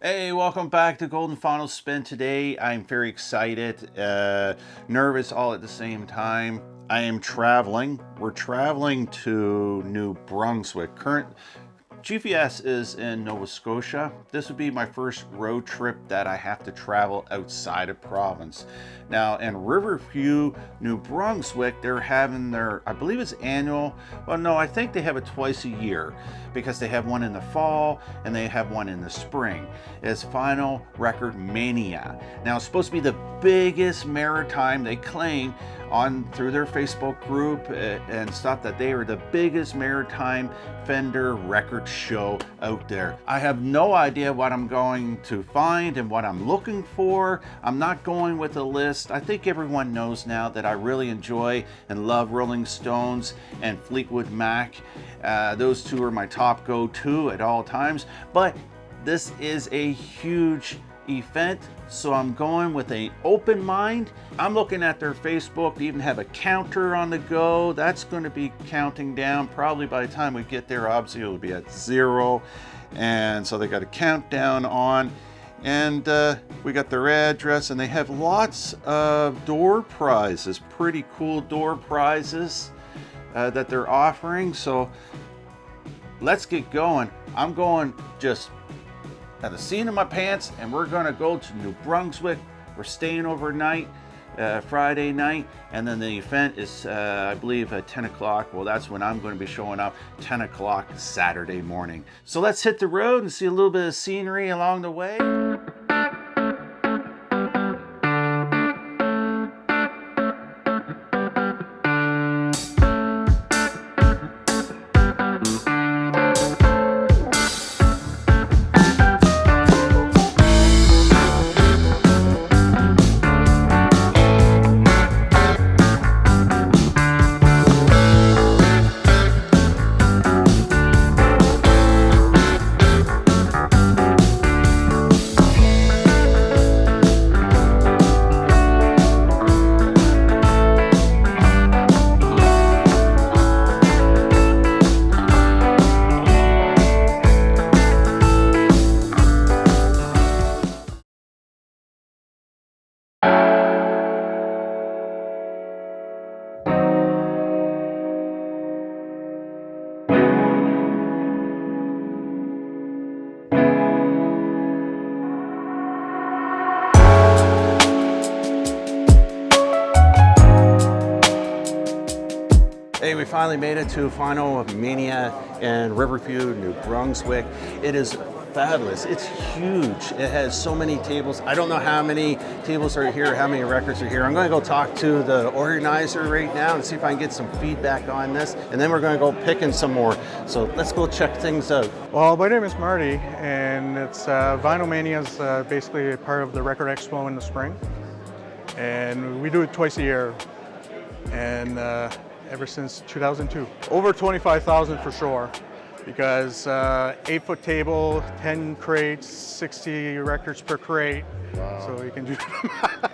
Hey, welcome back to Golden Final Spin. Today I'm very excited, nervous all at the same time. I am traveling. We're traveling to New Brunswick. GVS is in Nova Scotia. This would be my first road trip that I have to travel outside of province. Now in Riverview, New Brunswick, they're having their, I believe it's annual, well no, I think they have it twice a year because they have one in the fall and they have one in the spring. It's Vinyl Mania. Now it's supposed to be the biggest maritime, they claim on through their Facebook group and stuff, that they are the biggest maritime Fender record show out there. I have no idea what I'm going to find and what I'm looking for. I'm not going with a list. I think everyone knows now that I really enjoy and love Rolling Stones and Fleetwood Mac. Those two are my top go-to at all times, but this is a huge event, so I'm going with an open mind. I'm looking at their Facebook. They even have a counter on the go. That's going to be counting down. Probably by the time we get there, obviously it'll be at 0. And so they got a countdown on. And we got their address, and they have lots of door prizes, pretty cool door prizes that they're offering. So let's get going. I'm going just at the seat of my pants, and we're gonna go to New Brunswick. We're staying overnight, Friday night, and then the event is, I believe, at 10 o'clock. Well, that's when I'm gonna be showing up, 10 o'clock Saturday morning. So let's hit the road and see a little bit of scenery along the way. Hey, we finally made it to Vinyl Mania in Riverview, New Brunswick. It is fabulous. It's huge. It has so many tables. I don't know how many tables are here, how many records are here. I'm going to go talk to the organizer right now and see if I can get some feedback on this. And then we're going to go picking some more. So let's go check things out. Well, my name is Marty, and it's Vinyl Mania is basically a part of the Record Expo in the spring. And we do it twice a year. And ever since 2002. Over 25,000 for sure, because 8-foot table, 10 crates, 60 records per crate. Wow. So you can do right.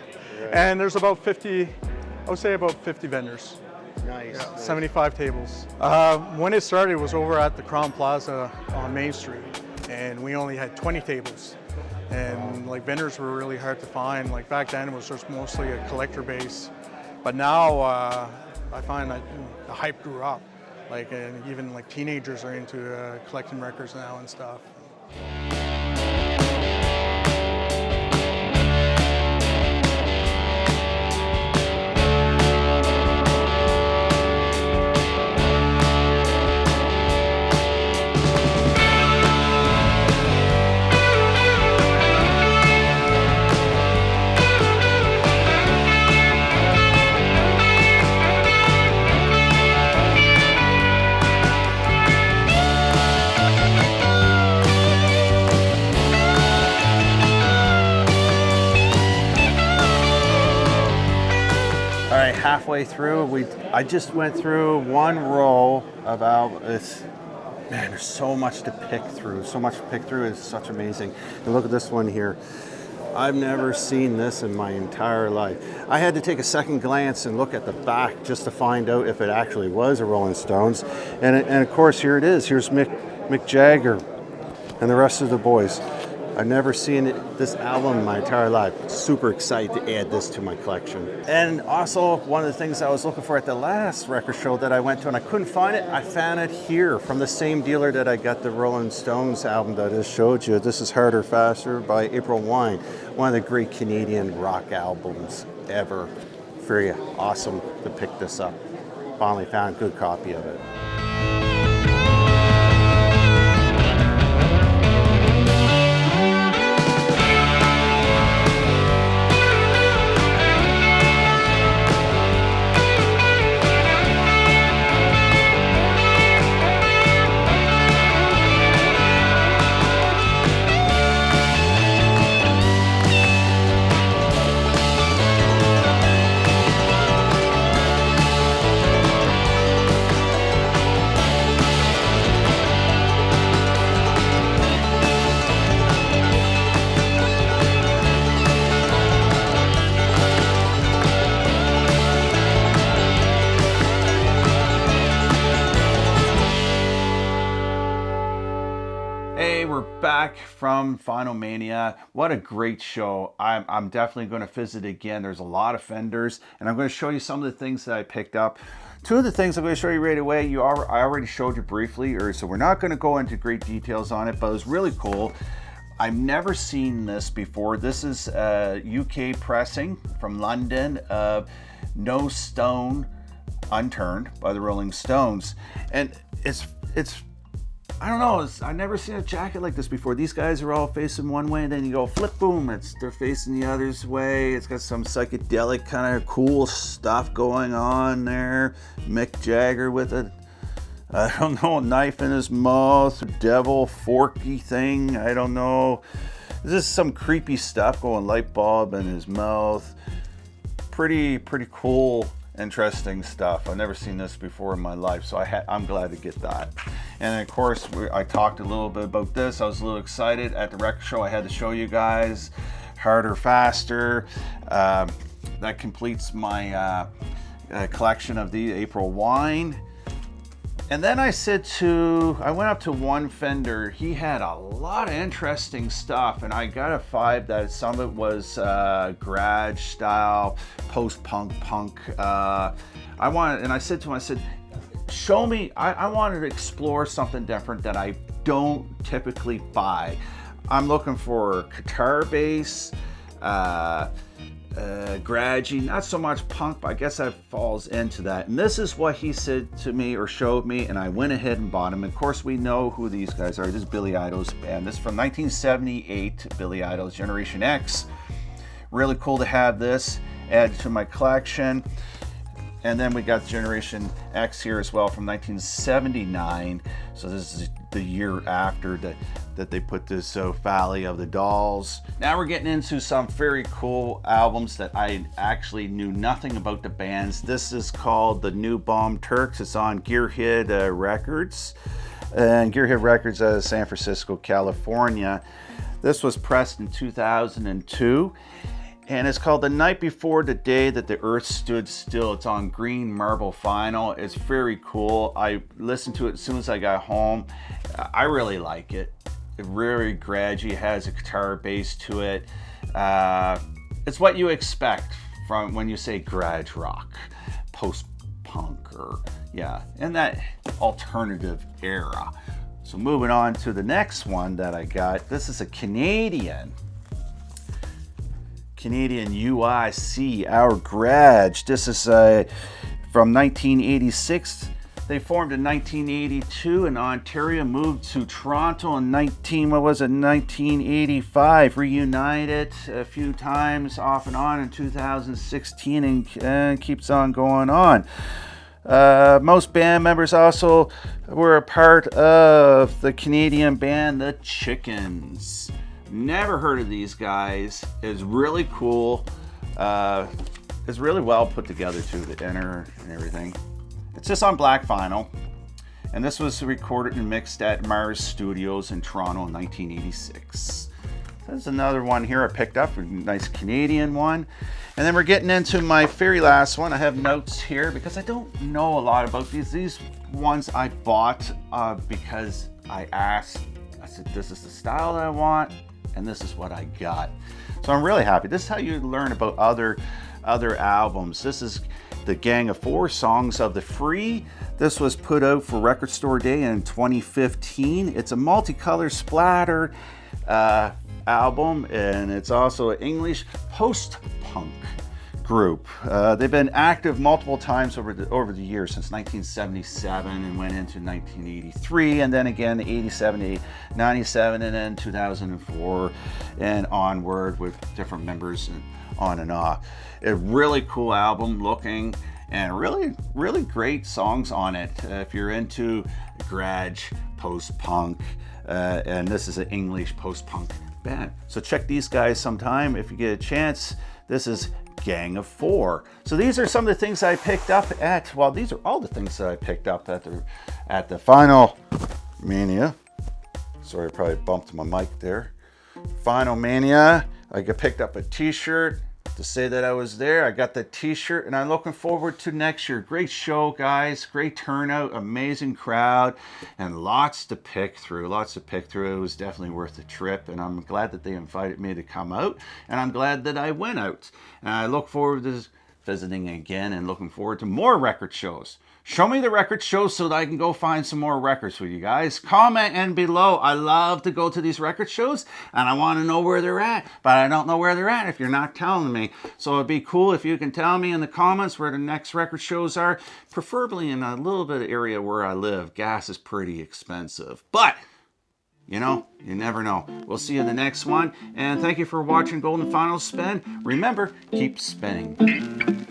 And there's about 50, I would say about 50 vendors. Nice. Yeah, nice. 75 tables. When it started, it was over at the Crown Plaza on Main Street, and we only had 20 tables. And like vendors were really hard to find. Like back then, it was just mostly a collector base. But now, I find that the hype grew up. Like even like teenagers are into collecting records now and stuff. Halfway through, I just went through one row of albums. Man, there's so much to pick through. It's such amazing. And look at this one here. I've never seen this in my entire life. I had to take a second glance and look at the back just to find out if it actually was a Rolling Stones. And of course, here it is. Here's Mick Jagger and the rest of the boys. I've never seen this album in my entire life. Super excited to add this to my collection. And also, one of the things I was looking for at the last record show that I went to and I couldn't find it, I found it here from the same dealer that I got the Rolling Stones album that I just showed you. This is Harder, Faster by April Wine, one of the great Canadian rock albums ever. Very awesome to pick this up. Finally found a good copy of it. Hey, we're back from Vinyl Mania. What a great show. I'm definitely going to visit again. There's a lot of Fenders, and I'm going to show you some of the things that I picked up. Two of the things I'm going to show you right away, I already showed you briefly, so we're not going to go into great details on it, but it was really cool. I've never seen this before. This is UK pressing from London of No Stone Unturned by the Rolling Stones. And it's I don't know, I've never seen a jacket like this before. These guys are all facing one way and then you go flip boom, they're facing the other's way. It's got some psychedelic kind of cool stuff going on there. Mick Jagger with a, I don't know, a knife in his mouth, a devil forky thing, I don't know. This is some creepy stuff going, light bulb in his mouth. Pretty cool, interesting stuff. I've never seen this before in my life, so I'm glad to get that. And of course, I talked a little bit about this. I was a little excited at the record show. I had to show you guys Harder, Faster. That completes my collection of the April Wine. And then I went up to one Fender. He had a lot of interesting stuff, and I got a vibe that some of it was garage style, post-punk, punk. I said to him, show me, I wanted to explore something different that I don't typically buy. I'm looking for guitar bass, garagey, not so much punk, but I guess that falls into that. And this is what he said to me or showed me, and I went ahead and bought them. Of course, we know who these guys are. This is Billy Idol's band. This is from 1978, Billy Idol's Generation X. Really cool to have this added to my collection. And then we got Generation X here as well from 1979. So this is the year after that they put this Valley of the Dolls. Now we're getting into some very cool albums that I actually knew nothing about the bands. This is called The New Bomb Turks. It's on Gearhead Records. And Gearhead Records out of San Francisco, California. This was pressed in 2002. And it's called The Night Before the Day That the Earth Stood Still. It's on green marble vinyl. It's very cool. I listened to it as soon as I got home. I really like it. It's very garagey. It has a guitar bass to it. It's what you expect from when you say garage rock, post-punk, or in that alternative era. So moving on to the next one that I got. This is a Canadian UIC, Our Garage. This is from 1986. They formed in 1982 in Ontario, moved to Toronto in 1985, reunited a few times off and on in 2016, and keeps on going on. Most band members also were a part of the Canadian band The Chickens. Never heard of these guys. It's really cool. It's really well put together too, the inner and everything. It's just on black vinyl. And this was recorded and mixed at Mars Studios in Toronto in 1986. There's another one here I picked up, a nice Canadian one. And then we're getting into my very last one. I have notes here because I don't know a lot about these. These ones I bought because I asked, I said, this is the style that I want. and this is what I got. So I'm really happy. This is how you learn about other albums. This is the Gang of Four, Songs of the Free. This was put out for Record Store Day in 2015. It's a multicolor splatter album, and it's also an English post-punk group. They've been active multiple times over the years, since 1977, and went into 1983, and then again 87, 97, and then 2004 and onward with different members and on and off. A really cool album looking, and really great songs on it if you're into garage post-punk, and this is an English post-punk band. So check these guys sometime if you get a chance. This is Gang of Four. So these are some of the things I picked up at, well, these are all the things that I picked up at the Vinyl Mania. Sorry, I probably bumped my mic there. Vinyl Mania. I picked up a t-shirt to say that I was there. I got the t-shirt, and I'm looking forward to next year. Great show, guys. Great turnout, amazing crowd, and lots to pick through. It was definitely worth the trip, and I'm glad that they invited me to come out, and I'm glad that I went out. And I look forward to visiting again, and looking forward to more record shows. Show me the record shows so that I can go find some more records for you guys. Comment and below. I love to go to these record shows, and I want to know where they're at, but I don't know where they're at if you're not telling me. So it'd be cool if you can tell me in the comments where the next record shows are, preferably in a little bit of area where I live. Gas is pretty expensive, but you know, you never know. We'll see you in the next one, and thank you for watching Golden Final Spin. Remember, keep spinning.